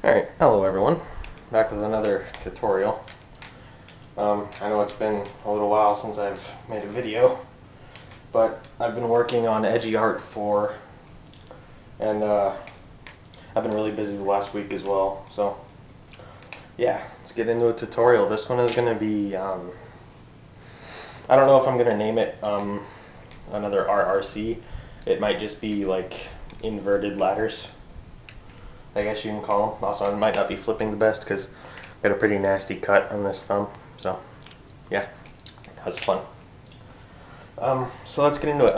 Alright, hello everyone. Back with another tutorial. I know it's been a little while since I've made a video, but I've been working on Edgy Art 4, and I've been really busy the last week as well, so yeah, let's get into a tutorial. This one is going to be, I don't know if I'm going to name it another RRC. It might just be like inverted ladders, I guess you can call them. Also, I might not be flipping the best because I got a pretty nasty cut on this thumb. So, yeah, that's fun. So let's get into it.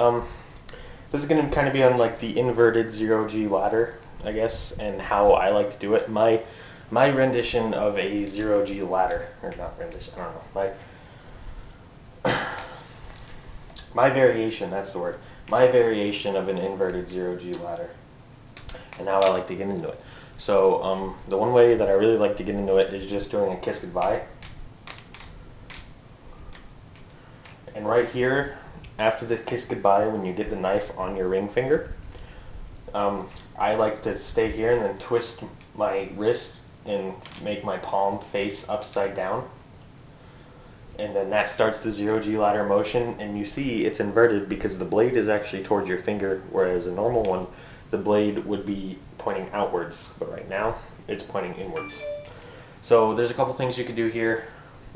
This is going to kind of be on like the inverted 0G ladder, I guess, and how I like to do it. My rendition of a 0G ladder, or not rendition, I don't know. My variation, that's the word. My variation of an inverted 0G ladder, and how I like to get into it. So the one way that I really like to get into it is just doing a kiss goodbye. And right here, after the kiss goodbye, when you get the knife on your ring finger, I like to stay here and then twist my wrist and make my palm face upside down. And then that starts the 0G ladder motion, and you see it's inverted because the blade is actually towards your finger, whereas a normal one, the blade would be pointing outwards, but right now it's pointing inwards. So there's a couple things you could do here.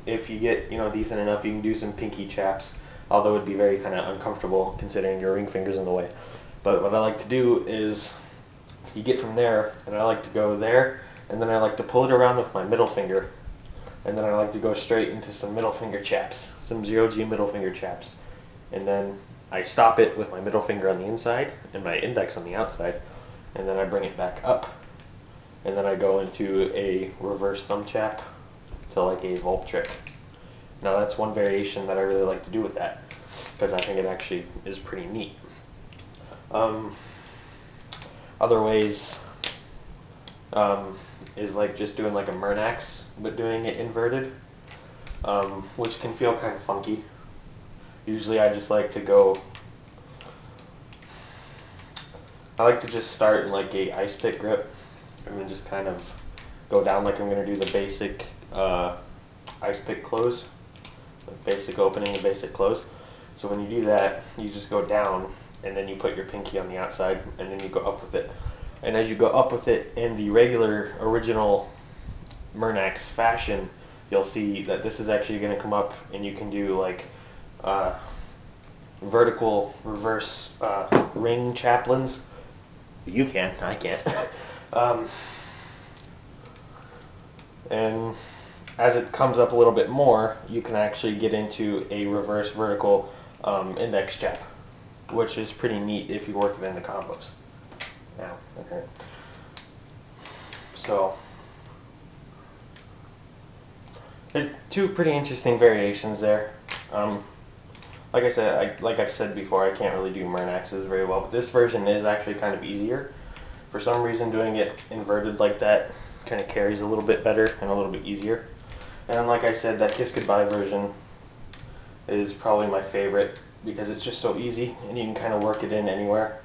If you get decent enough, you can do some pinky chaps, although it'd be very kind of uncomfortable considering your ring finger's in the way. But what I like to do is you get from there, and I like to go there, and then I like to pull it around with my middle finger, and then I like to go straight into some middle finger chaps, some 0G middle finger chaps, and then I stop it with my middle finger on the inside and my index on the outside, and then I bring it back up, and then I go into a reverse thumb chap to like a Volp trick. Now that's one variation that I really like to do with that, because I think it actually is pretty neat. Other ways is like just doing like a Murnax, but doing it inverted, which can feel kind of funky. Usually I just like to go, I like to just start in like a ice pick grip, and then just kind of go down like I'm going to do the basic ice pick close, the basic opening and basic close. So when you do that, you just go down, and then you put your pinky on the outside, and then you go up with it. And as you go up with it in the regular, original Murnax fashion, you'll see that this is actually going to come up, and you can do like vertical reverse ring chaplains. You can, I can't. And as it comes up a little bit more, you can actually get into a reverse vertical index chap, which is pretty neat if you work it in the combos. Now, okay. So there's two pretty interesting variations there. Like I said, like I've said before, I can't really do Murnaxes very well, but this version is actually kind of easier. For some reason, doing it inverted like that kind of carries a little bit better and a little bit easier. And like I said, that kiss goodbye version is probably my favorite because it's just so easy and you can kind of work it in anywhere.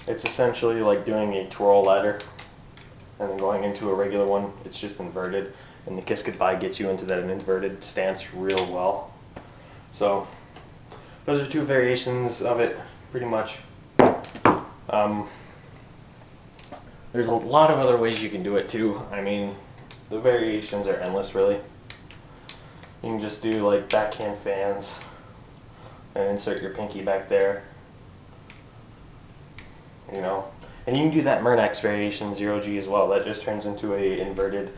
It's essentially like doing a twirl ladder and then going into a regular one. It's just inverted, and the kiss goodbye gets you into that inverted stance real well. So those are two variations of it, pretty much. There's a lot of other ways you can do it too. I mean, the variations are endless, really. You can just do like backhand fans and insert your pinky back there. And you can do that Murnax variation 0G as well. That just turns into a inverted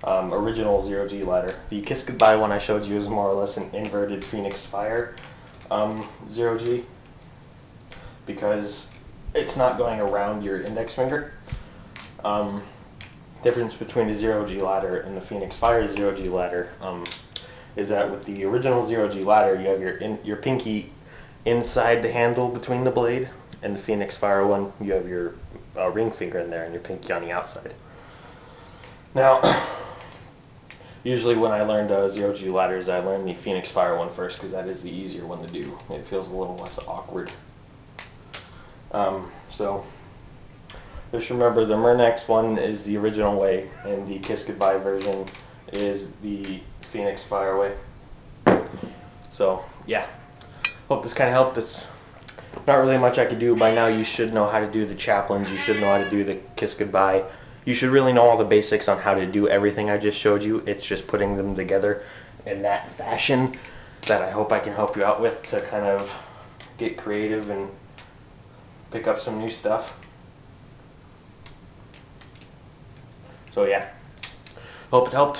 original 0G ladder. The kiss goodbye one I showed you is more or less an inverted Phoenix Fire 0G, because it's not going around your index finger. Difference between the 0G ladder and the Phoenix Fire 0G ladder is that with the original 0G ladder, you have your pinky inside the handle between the blade, and the Phoenix Fire one, you have your ring finger in there and your pinky on the outside. Now, usually when I learned 0G ladders, I learned the Phoenix Fire one first because that is the easier one to do. It feels a little less awkward. So Just remember, the Murnex one is the original way, and the Kiss Goodbye version is the Phoenix Fire way. So, yeah. Hope this kind of helped. It's not really much I could do. By now you should know how to do the chaplains, you should know how to do the Kiss Goodbye. You should really know all the basics on how to do everything I just showed you. It's just putting them together in that fashion that I hope I can help you out with to kind of get creative and pick up some new stuff. So yeah, hope it helped.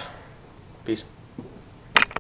Peace.